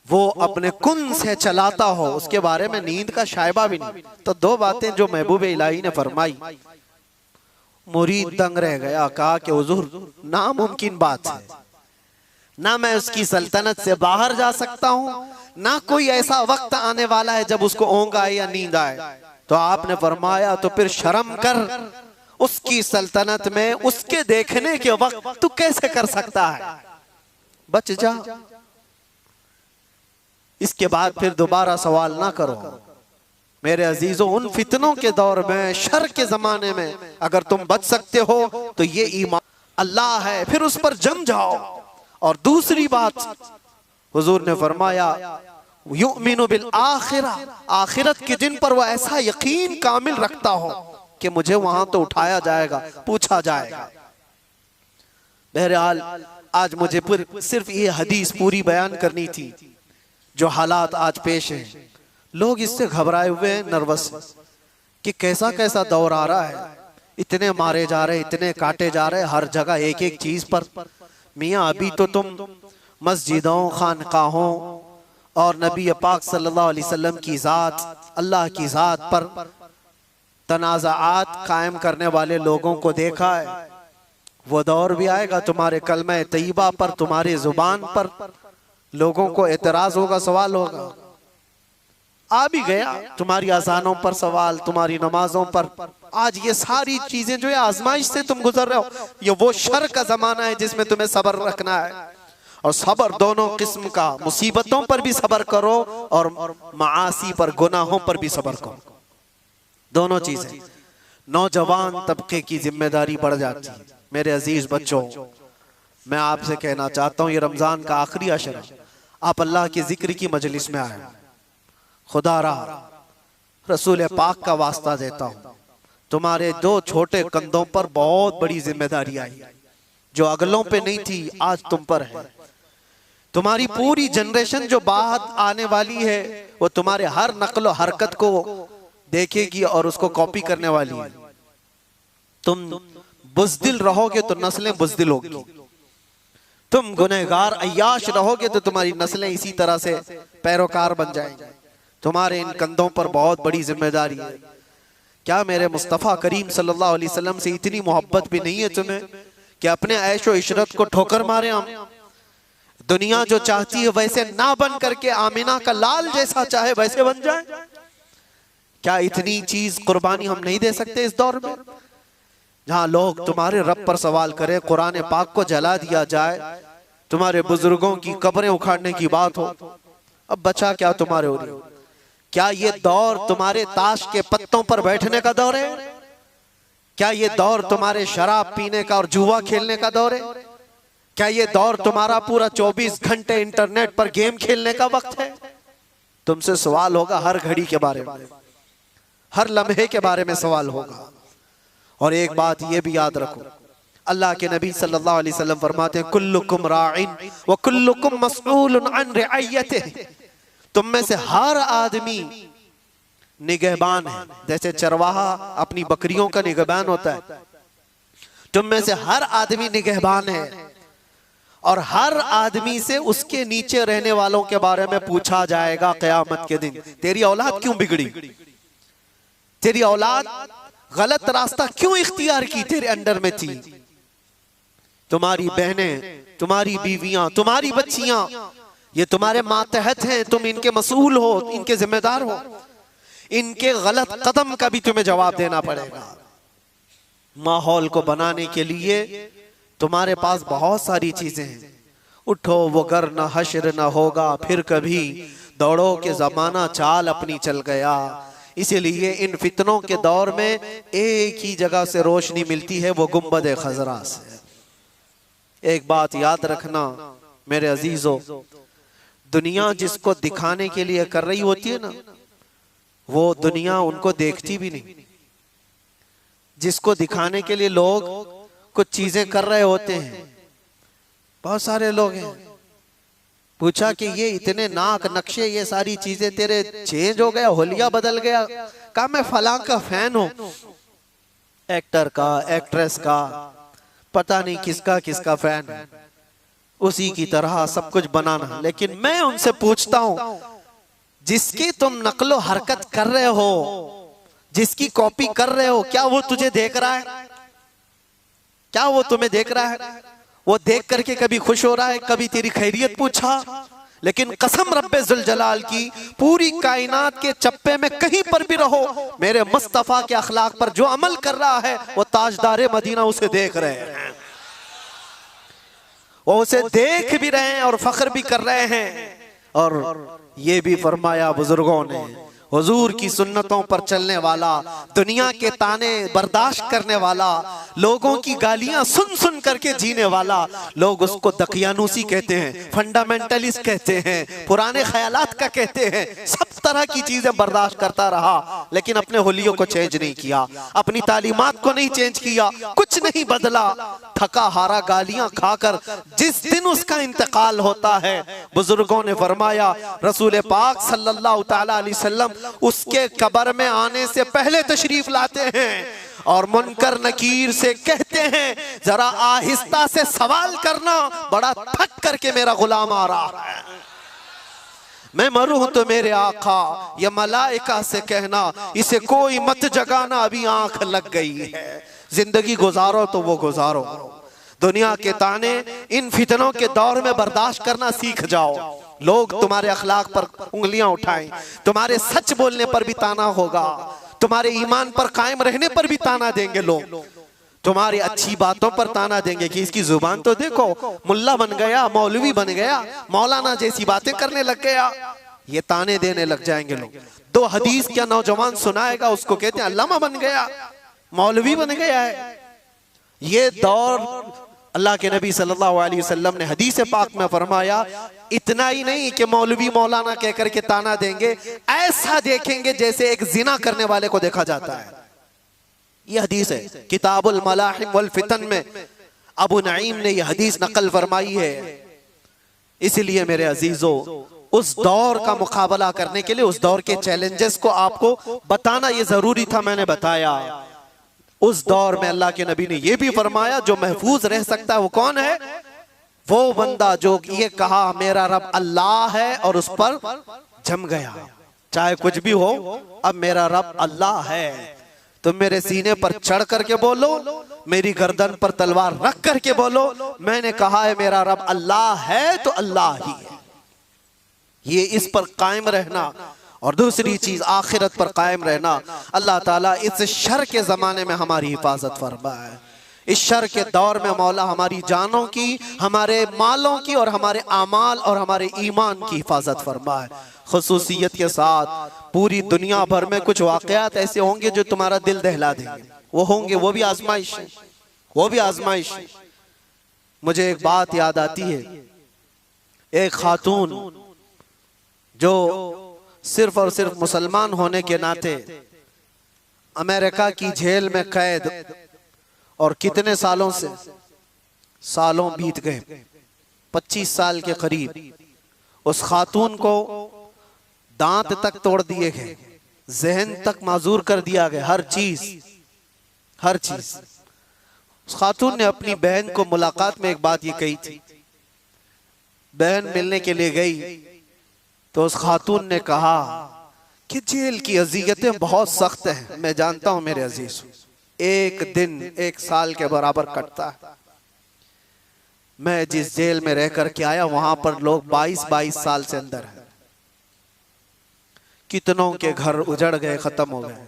वो अपने कुन से चलाता हो उसके बारे में नींद का शायबा भी नहीं। तो दो बातें जो महबूब इलाही ने फरमाई, मुरीद दंग रह गया। कहा कि हुजूर नामुमकिन बात है, ना मैं उसकी सल्तनत से बाहर जा सकता हूं, ना कोई ऐसा वक्त आने वाला है जब उसको ऊंघ आए या नींद आए। तो आपने फरमाया तो फिर शर्म कर, उसकी सल्तनत में उसके देखने के वक्त तू कैसे कर सकता है? बच जा। इसके बाद फिर दोबारा सवाल ना करो। मेरे अजीजों, उन फितनों के दौर में, शर के जमाने में अगर तुम बच सकते हो तो ये ईमान अल्लाह है, फिर उस पर जम जाओ। और दूसरी बात हुजूर ने फरमाया, युमिनु बिल आखिरा, आखिरत के दिन पर वह ऐसा यकीन कामिल रखता हो कि मुझे वहां तो उठाया जाएगा, पूछा जाएगा। बहरहाल आज मुझे सिर्फ ये हदीस पूरी बयान करनी थी। जो हालात आज पेश हैं, लोग इससे घबराए हुए हैं, नर्वस कि कैसा कैसा दौर आ रहा है, इतने मारे जा रहे, इतने काटे जा रहे, हर जगह एक एक चीज पर। मियाँ अभी तो तुम मस्जिदों, खानकाहों और नबी पाक सल्लल्लाहु अलैहि वसल्लम की ज़ात, अल्लाह की ज़ात पर तनाज़ात कायम करने वाले लोगों को देखा है। वो दौर भी आएगा तुम्हारे कलमा तय्यबा पर, तुम्हारी जुबान पर लोगों को एतराज होगा, सवाल होगा। आ भी गया तुम्हारी अजानों पर सवाल, तुम्हारी नमाजों पर। आज ये सारी चीजें जो है आजमाइश से तुम गुजर रहे हो, ये वो शर का जमाना है जिसमें तुम्हें सब्र रखना है। और सब्र दोनों किस्म का, मुसीबतों पर भी सब्र करो और मासी पर, गुनाहों पर भी सब्र करो, दोनों चीजें। नौजवान तबके की जिम्मेदारी बढ़ जाती है। मेरे अजीज बच्चों, मैं आपसे कहना चाहता हूँ, ये रमजान का आखिरी अशर है, आप अल्लाह के जिक्र की मजलिस में आए। खुदारा रसूल पाक का वास्ता देता हूँ, तुम्हारे दो छोटे कंधों पर बहुत बड़ी जिम्मेदारी आई, जो अगलों पे नहीं थी, आज तुम पर है। तुम्हारी पूरी जनरेशन जो बाद आने वाली है, वो तुम्हारे हर नकलो हरकत को देखेगी और उसको कॉपी करने वाली है। तुम बुज़दिल रहोगे तो नस्लें बुज़दिल होगी, तुम गुनहगार अय्याश रहोगे तो तुम्हारी नस्लें इसी तरह से पैरोकार बन जाएंगी। तुम्हारे इन कंधों पर बहुत बड़ी जिम्मेदारी है। क्या मेरे मुस्तफ़ा करीम सल्लल्लाहु अलैहि वसल्लम से इतनी मोहब्बत भी नहीं है तुम्हें कि अपने ऐशो इशरत को ठोकर मारे हम? दुनिया जो चाहती है वैसे ना बन करके आमिना का लाल जैसा चाहे वैसे बन जाए। क्या इतनी चीज कुर्बानी हम नहीं दे सकते इस दौर में, जहां लोग तुम्हारे रब पर सवाल करें, कुरान पाक को जला दिया जाए, तुम्हारे बुजुर्गों की कब्रें उखाड़ने की बात हो? अब बचा क्या तुम्हारे हो रही? क्या ये दौर तुम्हारे ताश के पत्तों पर बैठने का दौर है? क्या ये दौर तुम्हारे शराब पीने का और जुआ खेलने का दौर है? क्या ये दौर तुम्हारा पूरा 24 घंटे इंटरनेट पर गेम खेलने का वक्त है? तुमसे सवाल होगा हर घड़ी के बारे में, हर लम्हे के बारे में सवाल होगा। और एक बात ये भी याद रखो, अल्लाह के नबी सल्लल्लाहु अलैहि वसल्लम फरमाते हैं, कुल्लुकुम राइन व कुल्लुकुम मसऊलुन अन रिअयतिहि। तुम में से हर आदमी निगहबान है, जैसे चरवाहा अपनी बकरियों का निगहबान होता है, तुम में से हर आदमी निगहबान है। और हर आदमी से उसके नीचे रहने वालों के बारे में पूछा जाएगा क़यामत के दिन। तेरी औलाद क्यों बिगड़ी? तेरी औलाद गलत रास्ता क्यों इख्तियार की? तेरे अंडर में थी। तुम्हारी बहनें, तुम्हारी बीवियां, तुम्हारी बच्चियां, ये तुम्हारे मातहत हैं, तुम इनके मसूल हो, इनके जिम्मेदार हो। इनके गलत कदम का भी तुम्हें जवाब देना पड़ेगा। माहौल को बनाने के लिए तुम्हारे पास बहुत सारी चीजें हैं। उठो वो गर न हश्र न होगा फिर कभी, दौड़ो के जमाना चाल अपनी चल गया। इसीलिए इन फितनों के दौर में एक ही जगह से रोशनी मिलती है, वो गुंबद खजरा से। एक बात याद रखना मेरे अजीजों, दुनिया जिसको दिखाने के लिए कर रही होती है ना, वो दुनिया उनको देखती भी नहीं। जिसको दिखाने के लिए लोग कुछ चीजें कर रहे होते हैं, बहुत सारे लोग हैं, पूछा कि ये इतने नाक नक्शे, ये सारी चीजें तेरे चेंज हो गया, होलिया बदल गया? कहा मैं फलां का फैन हूं, एक्टर का, एक्ट्रेस का, पता नहीं किसका किसका फैन है। उसी की तरह सब कुछ बनाना। लेकिन मैं उनसे पूछता हूं, जिसकी तुम नकलो हरकत कर रहे हो, जिसकी कॉपी कर रहे हो, क्या वो तुझे देख रहा है? क्या वो तुम्हें देख रहा है? वो देख करके कभी खुश हो रहा है? कभी तेरी खैरियत पूछा? लेकिन कसम रब्बे जुल जलाल की, पूरी कायनात के चप्पे में कहीं पर भी रहो, मेरे मुस्तफा के अखलाक पर जो अमल कर रहा है, वो ताजदारे मदीना उसे देख रहे हैं, वो उसे देख भी रहे हैं और फख्र भी कर रहे हैं। और ये भी फरमाया बुजुर्गों ने, हुजूर की सुन्नतों पर चलने वाला, दुनिया के ताने बर्दाश्त करने वाला, लोगों की गालियां सुन सुन करके जीने वाला, लोग उसको दकियानूसी कहते हैं, फंडामेंटलिस्ट कहते हैं, पुराने ख्यालात का कहते हैं, सब तरह की चीजें बर्दाश्त करता रहा, लेकिन अपने हुलियों को चेंज नहीं किया, अपनी तालीमात को नहीं चेंज किया, कुछ नहीं बदला। थका हारा गालियां खाकर जिस दिन उसका इंतकाल होता है, बुजुर्गों ने फरमाया रसूल पाक सल्लल्लाहु तआला अलैहि वसल्लम उसके कब्र में आने से पहले तशरीफ लाते हैं और मुनकर नकीर से कहते हैं जरा आहिस्ता से सवाल करना, बड़ा थक करके मेरा गुलाम आ रहा है, मैं मरूं हूं तो मेरे आका या मलाइका से कहना इसे कोई मत जगाना, अभी आंख लग गई है, जिंदगी गुजारो तो वो गुजारो, दुनिया के ताने इन फितनों के दौर में बर्दाश्त करना सीख जाओ। लोग तुम्हारे अखलाक पर उंगलियां उठाएं, तुम्हारे सच बोलने पर भी ताना होगा, तुम्हारे ईमान पर कायम रहने पर भी ताना देंगे लोग, तुम्हारी अच्छी बातों पर ताना देंगे कि इसकी जुबान तो देखो, मुल्ला बन गया, मौलवी बन गया, मौलाना जैसी बातें करने लग गया, ये ताने देने लग जाएंगे लोग। दो हदीस क्या नौजवान सुनाएगा उसको कहते हैं अल्लामा बन गया, मौलवी बन गया है। ये दौर अल्लाह के नबी सल्लल्लाहु अलैहि वसल्लम ने हदीस पाक में फरमाया, इतना ही नहीं कि मौलवी मौलाना कहकर के ताना देंगे, ऐसा देखेंगे जैसे एक जिना करने वाले को देखा जाता है। यह हदीस है किताबुल मलाहिम वल फितन में, अबू नईम ने यह हदीस नकल फरमाई है। इसलिए मेरे अजीजों, उस दौर का मुकाबला करने के लिए, उस दौर के चैलेंजेस को आपको बताना ये जरूरी था, मैंने बताया। उस दौर में अल्लाह के नबी ने यह भी फरमाया जो महफूज रह सकता है वो कौन है? वो बंदा जो ये कहा मेरा रब अल्लाह है और उस पर जम गया, चाहे कुछ भी हो, अब मेरा रब अल्लाह है, तुम मेरे सीने पर चढ़ करके बोलो, मेरी गर्दन पर तलवार रख करके बोलो, मैंने कहा है मेरा रब अल्लाह है तो अल्लाह ही है। ये इस पर कायम रहना, और दूसरी चीज आखिरत पर कायम रहना। अल्लाह ताला इस शर के जमाने में हमारी हिफाजत फरमाए, इस शर के दौर में मौला हमारी जानों की, हमारे मालों की और हमारे आमाल और हमारे ईमान की हिफाजत फरमाए। खुसूसियत के साथ पूरी दुनिया भर में कुछ वाकयात ऐसे होंगे जो तुम्हारा दिल दहला देंगे, वो होंगे, वो भी आजमाइश है, वो भी आजमाइश है। मुझे एक बात याद आती है, एक खातून जो सिर्फ और सिर्फ मुसलमान होने के नाते अमेरिका की जेल में कैद, और कितने सालों से, सालों बीत गए, 25 साल के करीब, उस खातून को दांत तक तोड़ दिए गए, जहन तक माजूर कर दिया गया, हर चीज। उस खातून ने अपनी बहन को मुलाकात में एक बात ये कही थी, बहन मिलने के लिए गई तो उस खातून ने कहा कि जेल की अजियतें बहुत सख्त हैं, मैं जानता हूं मेरे अजीज, एक दिन 1 साल के बराबर कटता है। मैं जिस जेल में रह कर के आया वहां पर लोग 22-22 साल से अंदर हैं, कितनों के घर उजड़ गए, खत्म हो गए,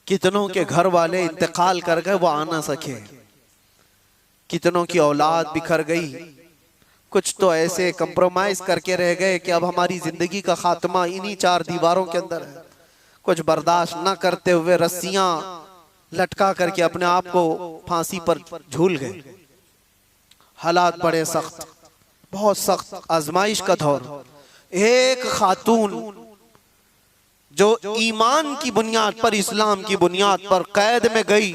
कितनों के घर वाले इंतकाल कर गए, वो आ ना सके, कितनों की औलाद बिखर गई, कुछ तो ऐसे कंप्रोमाइज करके रह गए कि अब हमारी जिंदगी का खात्मा इन्हीं 4 दीवारों के अंदर है। कुछ बर्दाश्त न करते हुए रस्सियां लटका करके अपने आप को फांसी पर झूल गए। हालात बड़े सख्त, बहुत सख्त आजमाइश का दौर। एक खातून जो ईमान की बुनियाद पर, इस्लाम की बुनियाद पर कैद में गई,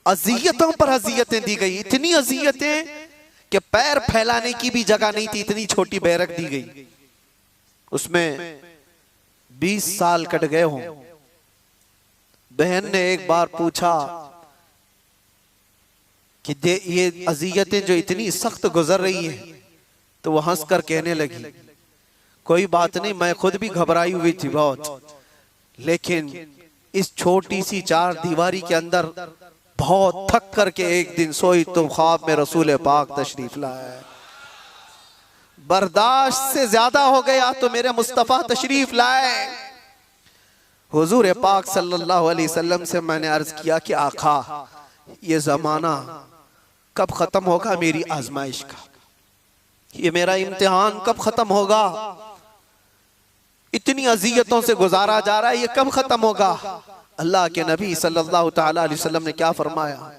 अजियतों पर अजियतें दी गई, इतनी अजियतें कि पैर फैलाने की भी जगह नहीं थी, इतनी छोटी बैरक दी गई, उसमें 20 साल कट गए हों। बहन ने एक बार पूछा कि ये अजियतें जो इतनी सख्त गुजर रही है, तो वो हंस कर कहने लगी, कोई बात नहीं, मैं खुद भी घबराई हुई थी बहुत, लेकिन इस छोटी सी 4 दीवारी के अंदर बहुत थक करके एक दिन सोई तो ख्वाब में रसूल पाक तशरीफ लाए, बर्दाश्त से ज्यादा हो गया तो मेरे मुस्तफा तशरीफ लाए। हुजूर पाक सल्लल्लाहु अलैहि वसल्लम से मैंने अर्ज किया कि आका, ये जमाना कब खत्म होगा मेरी आजमाइश का, ये मेरा इम्तिहान कब खत्म होगा? इतनी अजियतों से गुजारा जा रहा है, ये कब खत्म होगा? अल्लाह के नबी सल्लल्लाहु ताला अलैहि वसल्लम ने क्या फरमाया?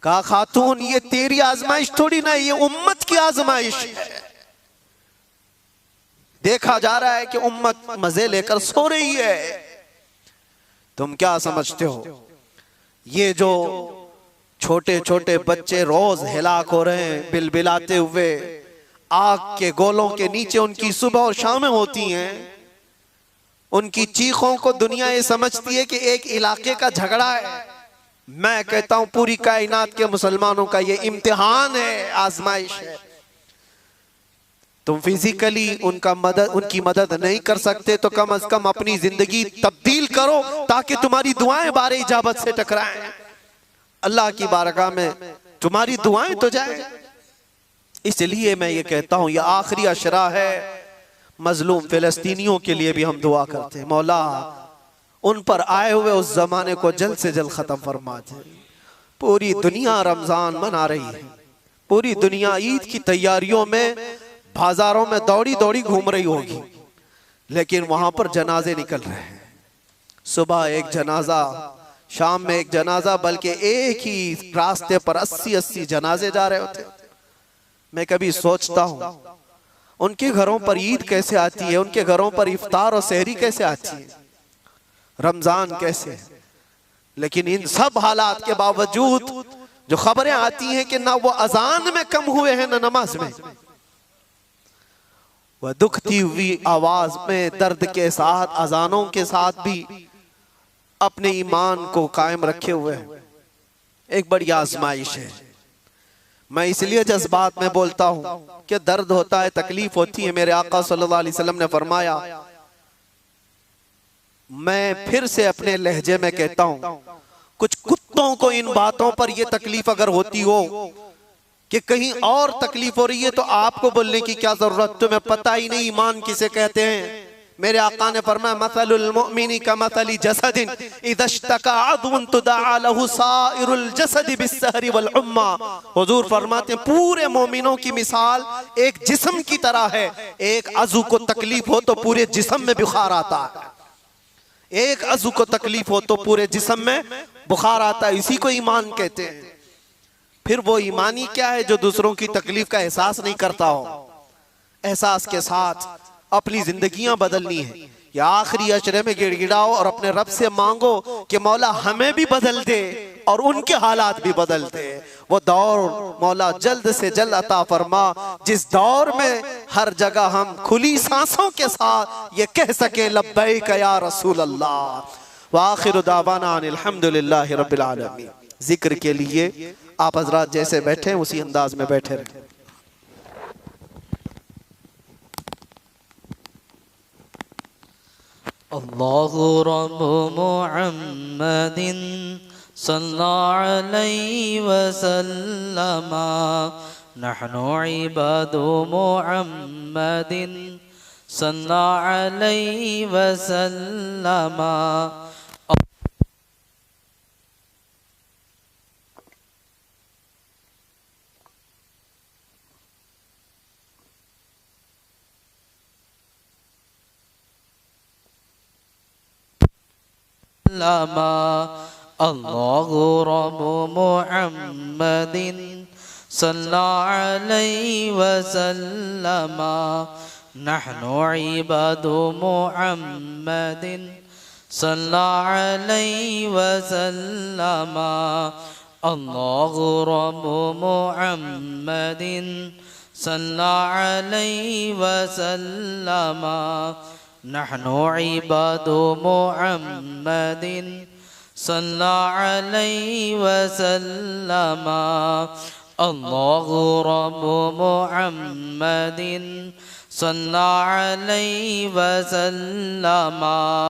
कहा खातून ये तेरी आजमाइश थोड़ी ना, ये उम्मत की आजमाइश है। देखा जा रहा है कि उम्मत मजे लेकर सो रही है। तुम क्या समझते हो ये जो छोटे छोटे बच्चे रोज हिलाक हो रहे हैं बिलबिलाते हुए, आग के गोलों के नीचे उनकी सुबह और शामें होती हैं, उनकी चीखों को दुनिया ये समझती है कि एक इलाके का झगड़ा है। मैं कहता हूं पूरी कायनात के मुसलमानों का ये इम्तिहान है, आजमाइश है। तुम फिजिकली उनकी मदद नहीं कर सकते तो कम से कम अपनी जिंदगी तब्दील करो ताकि तुम्हारी दुआएं बारे इजाबत से टकराएं, अल्लाह की बारगाह में तुम्हारी दुआएं तो जाए। इसलिए मैं ये कहता हूं ये आखिरी अशरा है, मजलूम फिलिस्तीनियों के लिए भी हम दुआ करते हैं, मौला उन पर आए हुए उस जमाने को जल्द से जल्द खत्म फरमा दे। पूरी दुनिया रमजान मना रही है, पूरी दुनिया ईद की तैयारियों में बाजारों में दौड़ी दौड़ी घूम रही होगी, लेकिन वहां पर जनाजे निकल रहे हैं। सुबह एक जनाजा, शाम में एक जनाजा, बल्कि एक ही रास्ते पर 80-80 जनाजे जा रहे होते। मैं कभी सोचता हूं उनके घरों पर ईद कैसे आती है, उनके घरों पर इफ्तार और सहरी कैसे आती है, रमजान कैसे। लेकिन इन सब हालात के बावजूद जो खबरें आती हैं कि ना वो अजान में कम हुए हैं ना नमाज में, वह दुखती हुई आवाज में दर्द के साथ अजानों के साथ भी अपने ईमान को कायम रखे हुए हैं। एक बड़ी आजमाइश है। मैं इसलिए जज्बात में बोलता हूं कि दर्द होता है, तकलीफ होती है। मेरे आका सल्लल्लाहु अलैहि वसल्लम ने फरमाया, मैं फिर से अपने लहजे में कहता हूं, कुछ कुत्तों को इन बातों पर यह तकलीफ अगर होती हो कि कहीं और तकलीफ हो रही है तो आपको बोलने की क्या जरूरत, तुम्हें पता ही नहीं ईमान किसे कहते हैं। मेरे आका ने फरमाया, मसलुल मुमिनी का मसली जसदिन इदश्तका अदुन तुदआ लहु साइरुल जसदि बिस्सहरी वल उम्मा। हुजूर फरमाते हैं पूरे मोमिनों की मिसाल एक जिस्म की तरह है। एक अज़ू को तकलीफ हो तो पूरे जिस्म में बुखार आता है, एक अज़ू को तकलीफ हो तो पूरे जिस्म में बुखार आता है। इसी को ईमान कहते हैं। फिर वो ईमानी क्या है जो दूसरों की तकलीफ का एहसास नहीं करता हो। एहसास के साथ अपनी जिंदगियां बदलनी है। या आखिरी अशरे में गिड़गिड़ाओ और अपने रब से मांगो कि मौला हमें भी बदल दे और उनके हालात भी बदल दे। वो दौर मौला जल्द से जल्द अता फरमा जिस दौर में हर जगह हम खुली सांसों के साथ ये कह सके लब्बैक या रसूल अल्लाह व आखिरु दावाना अनिल हम्दुलिल्लाहि रब्बिल आलमीन। जिक्र के लिए आप हजरात जैसे बैठे हैं उसी अंदाज में बैठे रहें। अल्लाहु रब्बु मुहम्मदिन सल्लल्लाहु अलैहि वसल्लम, नहनु इबादु मुहम्मदिन सल्लल्लाहु अलैहि वसल्लम। अल्लाहु रब्बु मुहम्मदिन सल्लल्लाहु अलैहि वसल्लम, नहनु इबादु मुहम्मदिन सल्लल्लाहु अलैहि वसल्लम। अल्लाहु रब्बु मुहम्मदिन सल्लल्लाहु अलैहि वसल्लम, नहनु इबादु मुहम्मदिन सल्लल्लाहु अलैहि वसल्लम। अल्लाहु रब्बु मुहम्मदिन सल्लल्लाहु अलैहि वसल्लम।